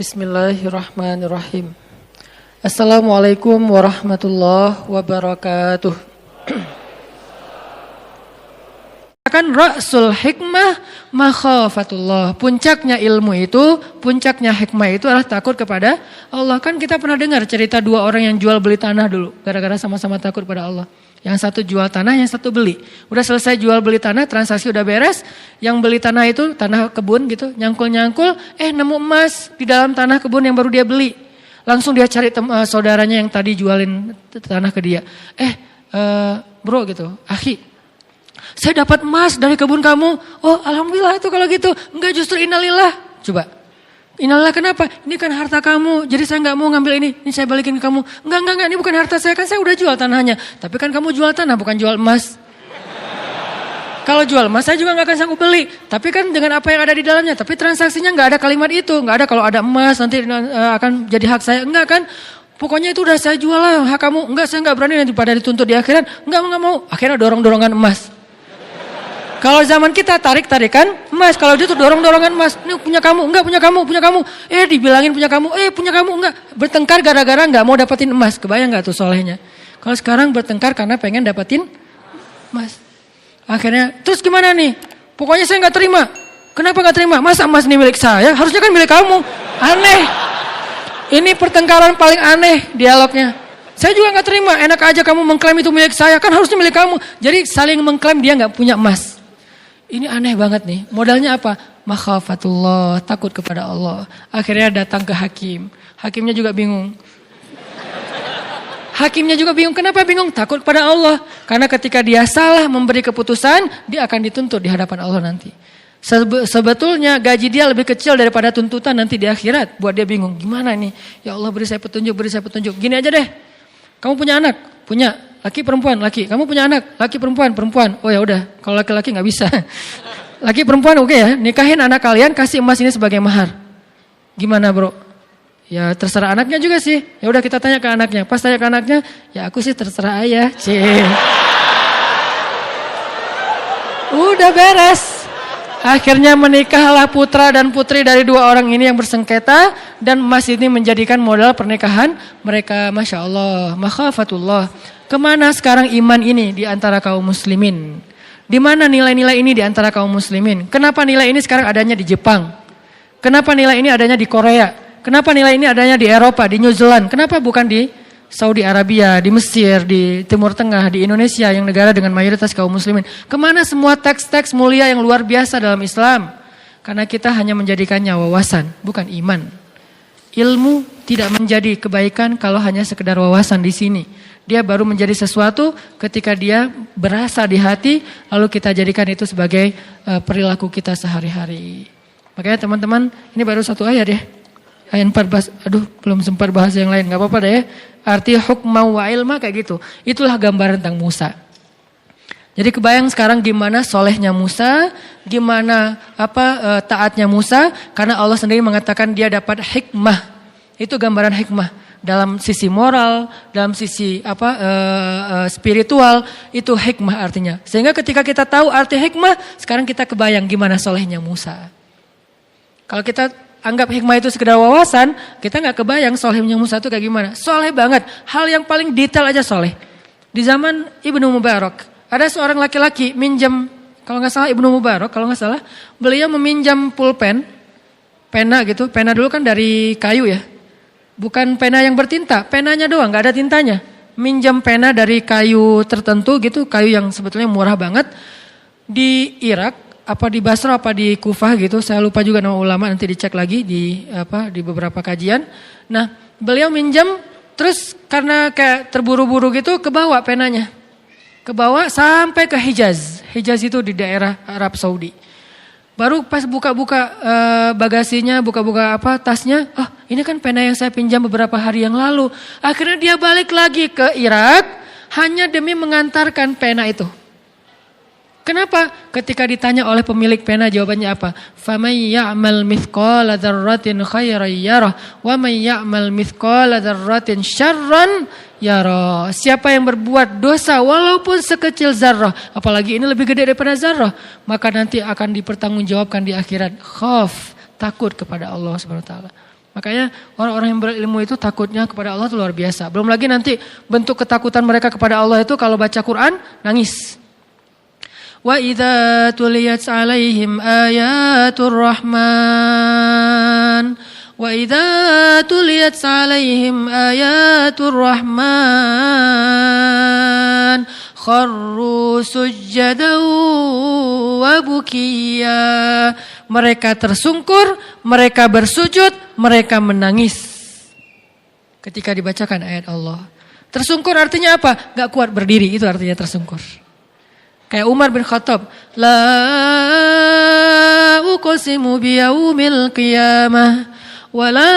Bismillahirrahmanirrahim. Assalamualaikum warahmatullahi wabarakatuh. Akan ra'sul hikmah makhafatullah. Puncaknya ilmu itu, puncaknya hikmah itu adalah takut kepada Allah. Kan kita pernah dengar cerita dua orang yang jual beli tanah dulu. Gara-gara sama-sama takut pada Allah. Yang satu jual tanah, yang satu beli. Udah selesai jual beli tanah, transaksi udah beres. Yang beli tanah itu, tanah kebun gitu, nyangkul-nyangkul. Nemu emas di dalam tanah kebun yang baru dia beli. Langsung dia cari saudaranya yang tadi jualin tanah ke dia. Bro gitu, akhi. Saya dapat emas dari kebun kamu. Oh alhamdulillah itu kalau gitu. Enggak, justru innalillah. Coba. Innalillah kenapa? Ini kan harta kamu. Jadi saya enggak mau ngambil ini. Ini saya balikin ke kamu. Enggak. Ini bukan harta saya. Kan saya udah jual tanahnya. Tapi kan kamu jual tanah bukan jual emas. Kalau jual emas saya juga enggak akan sanggup beli. Tapi kan dengan apa yang ada di dalamnya. Tapi transaksinya enggak ada kalimat itu. Enggak ada kalau ada emas nanti akan jadi hak saya. Enggak kan? Pokoknya itu udah saya jual lah hak kamu. Enggak, saya enggak berani nanti pada dituntut di akhirat. Enggak mau. Akhirnya dorong-dorongan emas. Kalau zaman kita tarik-tarikan emas, kalau dia tuh dorong-dorongan emas, ini punya kamu, enggak punya kamu. Dibilangin punya kamu, enggak. Bertengkar gara-gara enggak mau dapetin emas. Kebayang enggak tuh solehnya? Kalau sekarang bertengkar karena pengen dapetin emas. Akhirnya, terus gimana nih? Pokoknya saya enggak terima. Kenapa enggak terima? Masa emas ini milik saya? Harusnya kan milik kamu. Aneh. Ini pertengkaran paling aneh dialognya. Saya juga enggak terima. Enak aja kamu mengklaim itu milik saya, kan harusnya milik kamu. Jadi saling mengklaim dia enggak punya emas. Ini aneh banget nih. Modalnya apa? Makhafatullah, takut kepada Allah. Akhirnya datang ke hakim. Hakimnya juga bingung. Kenapa bingung? Takut kepada Allah. Karena ketika dia salah memberi keputusan, dia akan dituntut di hadapan Allah nanti. Sebetulnya gaji dia lebih kecil daripada tuntutan nanti di akhirat. Buat dia bingung. Gimana nih? Ya Allah beri saya petunjuk. Gini aja deh. Kamu punya anak? Punya. Laki perempuan, laki. Kamu punya anak, laki perempuan. Oh ya udah, kalau laki-laki nggak bisa. Laki perempuan oke ya, nikahin anak kalian, kasih emas ini sebagai mahar. Gimana bro? Ya terserah anaknya juga sih. Ya udah kita tanya ke anaknya. Pas tanya ke anaknya, ya aku sih terserah ayah. Udah beres. Akhirnya menikahlah putra dan putri dari dua orang ini yang bersengketa. Dan emas ini menjadikan modal pernikahan mereka. Masya Allah, makhafatullah. Kemana sekarang iman ini di antara kaum muslimin? Di mana nilai-nilai ini di antara kaum muslimin? Kenapa nilai ini sekarang adanya di Jepang? Kenapa nilai ini adanya di Korea? Kenapa nilai ini adanya di Eropa, di New Zealand? Kenapa bukan di Saudi Arabia, di Mesir, di Timur Tengah, di Indonesia yang negara dengan mayoritas kaum muslimin? Kemana semua teks-teks mulia yang luar biasa dalam Islam? Karena kita hanya menjadikannya wawasan, bukan iman. Ilmu tidak menjadi kebaikan kalau hanya sekedar wawasan di sini. Dia baru menjadi sesuatu ketika dia berasa di hati, lalu kita jadikan itu sebagai perilaku kita sehari-hari. Makanya teman-teman, ini baru satu ayat ya. Ayat 14, belum sempat bahas yang lain, gak apa-apa deh ya. Arti hukma wa ilma kayak gitu. Itulah gambaran tentang Musa. Jadi kebayang sekarang gimana solehnya Musa, gimana taatnya Musa, karena Allah sendiri mengatakan dia dapat hikmah. Itu gambaran hikmah. Dalam sisi moral, dalam sisi spiritual, itu hikmah artinya. Sehingga ketika kita tahu arti hikmah, sekarang kita kebayang gimana solehnya Musa. Kalau kita anggap hikmah itu sekedar wawasan, kita gak kebayang solehnya Musa itu kayak gimana. Soleh banget, hal yang paling detail aja soleh. Di zaman Ibnu Mubarak, ada seorang laki-laki minjam, kalau gak salah Ibnu Mubarak, beliau meminjam pulpen, pena gitu, pena dulu kan dari kayu ya. Bukan pena yang bertinta, penanya doang, gak ada tintanya. Minjam pena dari kayu tertentu gitu, kayu yang sebetulnya murah banget. Di Irak, apa di Basra, apa di Kufah gitu, saya lupa juga nama ulama, nanti dicek lagi di beberapa kajian. Nah, beliau minjam, terus karena kayak terburu-buru gitu, kebawa penanya. Kebawa sampai ke Hijaz. Hijaz itu di daerah Arab Saudi. Baru pas buka-buka bagasinya, buka-buka tasnya, ini kan pena yang saya pinjam beberapa hari yang lalu. Akhirnya dia balik lagi ke Irak hanya demi mengantarkan pena itu. Kenapa? Ketika ditanya oleh pemilik pena jawabannya apa? Faman ya'mal mithqala dzarratin khairan yarah wa man ya'mal mithqala dzarratin syarran yarah. Siapa yang berbuat dosa walaupun sekecil zarrah, apalagi ini lebih gede daripada zarrah, maka nanti akan dipertanggungjawabkan di akhirat. Khauf, takut kepada Allah Subhanahu wa taala. Makanya orang-orang yang berilmu itu takutnya kepada Allah itu luar biasa. Belum lagi nanti bentuk ketakutan mereka kepada Allah itu kalau baca Quran nangis. Wa idza tuliyat 'alaihim ayatur rahman wa idza tuliyat 'alaihim ayatur rahman kharru sujjadan wa bukiya. Mereka tersungkur, mereka bersujud, mereka menangis ketika dibacakan ayat Allah. Tersungkur artinya apa? Gak kuat berdiri, itu artinya tersungkur. Kayak Umar bin Khattab, la uqsimu biyaumil qiyamah wa la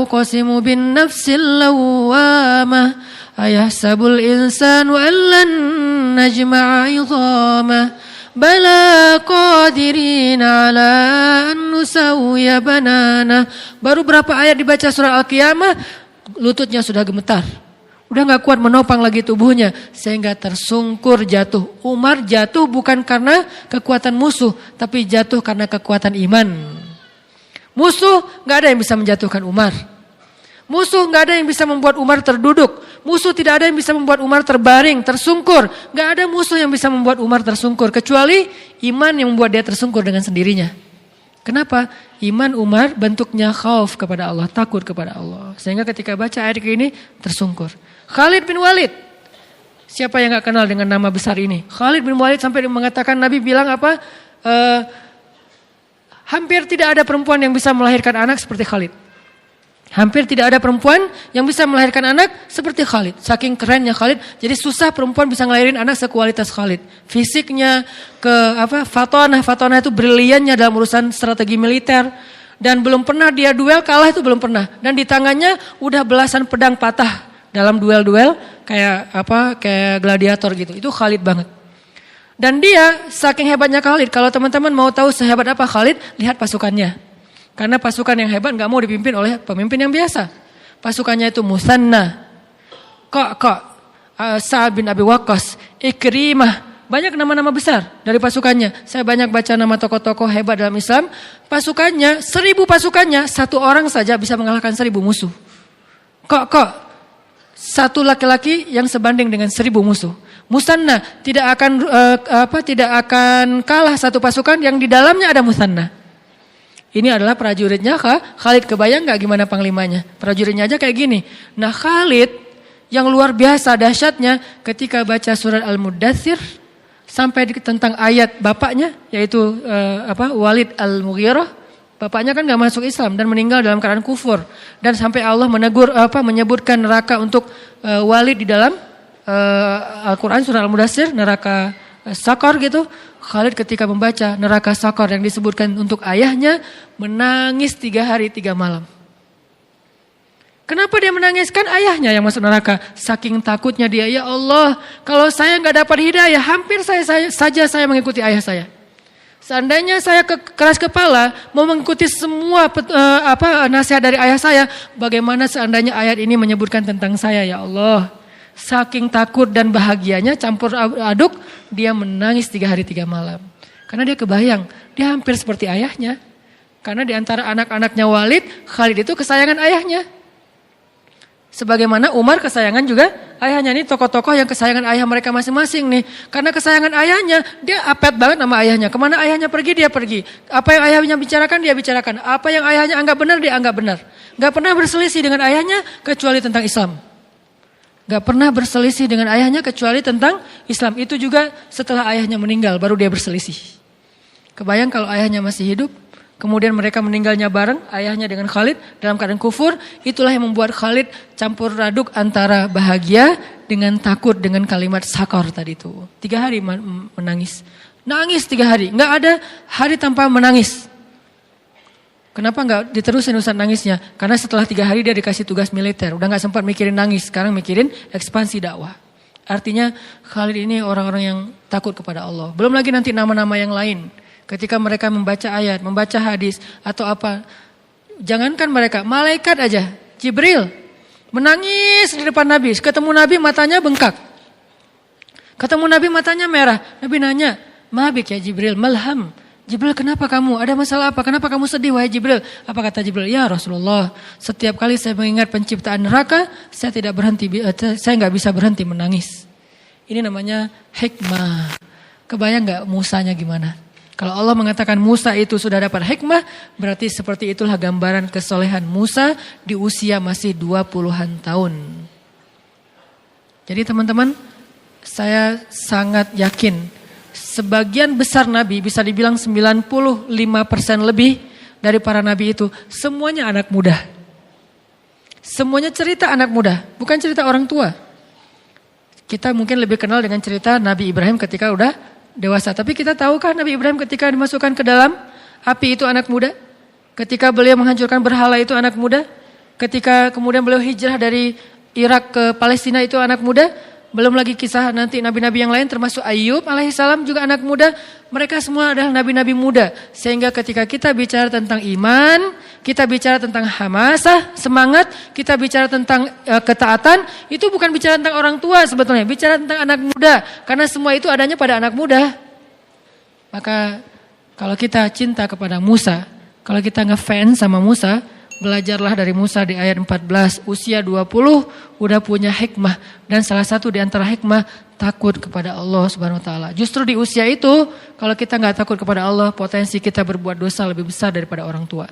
uqsimu bin nafsil lawwamah ayahsabul insanu an lan najma'a 'idhamah bala qadirina ala an nusawwiya banana. Baru berapa ayat dibaca surah Al-Qiyamah, lututnya sudah gemetar. Udah gak kuat menopang lagi tubuhnya sehingga tersungkur jatuh. Umar jatuh bukan karena kekuatan musuh, tapi jatuh karena kekuatan iman. Musuh gak ada yang bisa menjatuhkan Umar. Musuh gak ada yang bisa membuat Umar terduduk. Musuh tidak ada yang bisa membuat Umar terbaring, tersungkur. Gak ada musuh yang bisa membuat Umar tersungkur. Kecuali iman yang membuat dia tersungkur dengan sendirinya. Kenapa? Iman Umar bentuknya khauf kepada Allah, takut kepada Allah. Sehingga ketika baca ayat ini tersungkur. Khalid bin Walid. Siapa yang gak kenal dengan nama besar ini? Khalid bin Walid sampai mengatakan, Nabi bilang apa? Hampir tidak ada perempuan yang bisa melahirkan anak seperti Khalid. Hampir tidak ada perempuan yang bisa melahirkan anak seperti Khalid. Saking kerennya Khalid, jadi susah perempuan bisa ngelahirin anak sekualitas Khalid. Fisiknya, fatonah itu briliannya dalam urusan strategi militer. Dan belum pernah dia duel, kalah itu belum pernah. Dan di tangannya udah belasan pedang patah dalam duel-duel kayak gladiator gitu. Itu Khalid banget. Dan dia saking hebatnya Khalid, kalau teman-teman mau tahu sehebat apa Khalid, lihat pasukannya. Karena pasukan yang hebat gak mau dipimpin oleh pemimpin yang biasa. Pasukannya itu Musanna, Sa'ad bin Abi Waqqas, Ikrimah. Banyak nama-nama besar dari pasukannya. Saya banyak baca nama tokoh-tokoh hebat dalam Islam. Pasukannya, 1000 pasukannya, satu orang saja bisa mengalahkan 1000 musuh. Satu laki-laki yang sebanding dengan 1000 musuh. Musanna tidak akan kalah satu pasukan yang di dalamnya ada Musanna. Ini adalah prajuritnya Khalid. Kebayang gak gimana panglimanya? Prajuritnya aja kayak gini. Nah Khalid yang luar biasa dahsyatnya ketika baca surat Al-Muddathir sampai tentang ayat bapaknya yaitu Walid Al-Mughirah. Bapaknya kan gak masuk Islam dan meninggal dalam keadaan kufur. Dan sampai Allah menyebutkan neraka untuk Walid di dalam Al-Quran surah Al-Muddathir, neraka Sakar gitu. Khalid ketika membaca neraka Sakar yang disebutkan untuk ayahnya menangis 3 hari 3 malam. Kenapa dia menangiskan ayahnya yang masuk neraka? Saking takutnya dia, ya Allah, kalau saya nggak dapat hidayah, hampir saya mengikuti ayah saya. Seandainya saya keras kepala mau mengikuti semua nasihat dari ayah saya, bagaimana seandainya ayat ini menyebutkan tentang saya, ya Allah. Saking takut dan bahagianya campur aduk, dia menangis 3 hari 3 malam. Karena dia kebayang, dia hampir seperti ayahnya. Karena di antara anak-anaknya Walid, Khalid itu kesayangan ayahnya. Sebagaimana Umar kesayangan juga ayahnya. Ini tokoh-tokoh yang kesayangan ayah mereka masing-masing nih. Karena kesayangan ayahnya, dia apet banget sama ayahnya. Kemana ayahnya pergi, dia pergi. Apa yang ayahnya bicarakan, dia bicarakan. Apa yang ayahnya anggap benar, dia anggap benar. Gak pernah berselisih dengan ayahnya kecuali tentang Islam. Gak pernah berselisih dengan ayahnya kecuali tentang Islam. Itu juga setelah ayahnya meninggal baru dia berselisih. Kebayang kalau ayahnya masih hidup, kemudian mereka meninggalnya bareng, ayahnya dengan Khalid dalam keadaan kufur. Itulah yang membuat Khalid campur aduk antara bahagia dengan takut dengan kalimat Sakar tadi itu. 3 hari menangis. Nangis 3 hari, gak ada hari tanpa menangis. Kenapa gak diterusin urusan nangisnya? Karena setelah 3 hari dia dikasih tugas militer. Udah gak sempat mikirin nangis, sekarang mikirin ekspansi dakwah. Artinya Khalid ini orang-orang yang takut kepada Allah. Belum lagi nanti nama-nama yang lain. Ketika mereka membaca ayat, membaca hadis atau apa. Jangankan mereka, malaikat aja. Jibril menangis di depan Nabi. Ketemu Nabi matanya bengkak. Ketemu Nabi matanya merah. Nabi nanya, "Mabik ya Jibril?" "Malham." Jibril, kenapa kamu? Ada masalah apa? Kenapa kamu sedih wahai Jibril? Apa kata Jibril? Ya Rasulullah, setiap kali saya mengingat penciptaan neraka, saya nggak bisa berhenti menangis. Ini namanya hikmah. Kebayang nggak Musanya gimana? Kalau Allah mengatakan Musa itu sudah dapat hikmah, berarti seperti itulah gambaran kesolehan Musa di usia masih 20-an tahun. Jadi teman-teman, saya sangat yakin sebagian besar nabi, bisa dibilang 95% lebih dari para nabi itu, semuanya anak muda. Semuanya cerita anak muda, bukan cerita orang tua. Kita mungkin lebih kenal dengan cerita Nabi Ibrahim ketika udah dewasa. Tapi kita tahukah Nabi Ibrahim ketika dimasukkan ke dalam api itu anak muda? Ketika beliau menghancurkan berhala itu anak muda? Ketika kemudian beliau hijrah dari Irak ke Palestina itu anak muda? Belum lagi kisah nanti nabi-nabi yang lain termasuk Ayub alaihissalam juga anak muda. Mereka semua adalah nabi-nabi muda. Sehingga ketika kita bicara tentang iman, kita bicara tentang hamasah, semangat, kita bicara tentang ketaatan, itu bukan bicara tentang orang tua sebetulnya, bicara tentang anak muda. Karena semua itu adanya pada anak muda. Maka kalau kita cinta kepada Musa, kalau kita ngefans sama Musa, belajarlah dari Musa di ayat 14, usia 20 udah punya hikmah, dan salah satu di antara hikmah takut kepada Allah Subhanahu wa taala. Justru di usia itu kalau kita nggak takut kepada Allah, potensi kita berbuat dosa lebih besar daripada orang tua.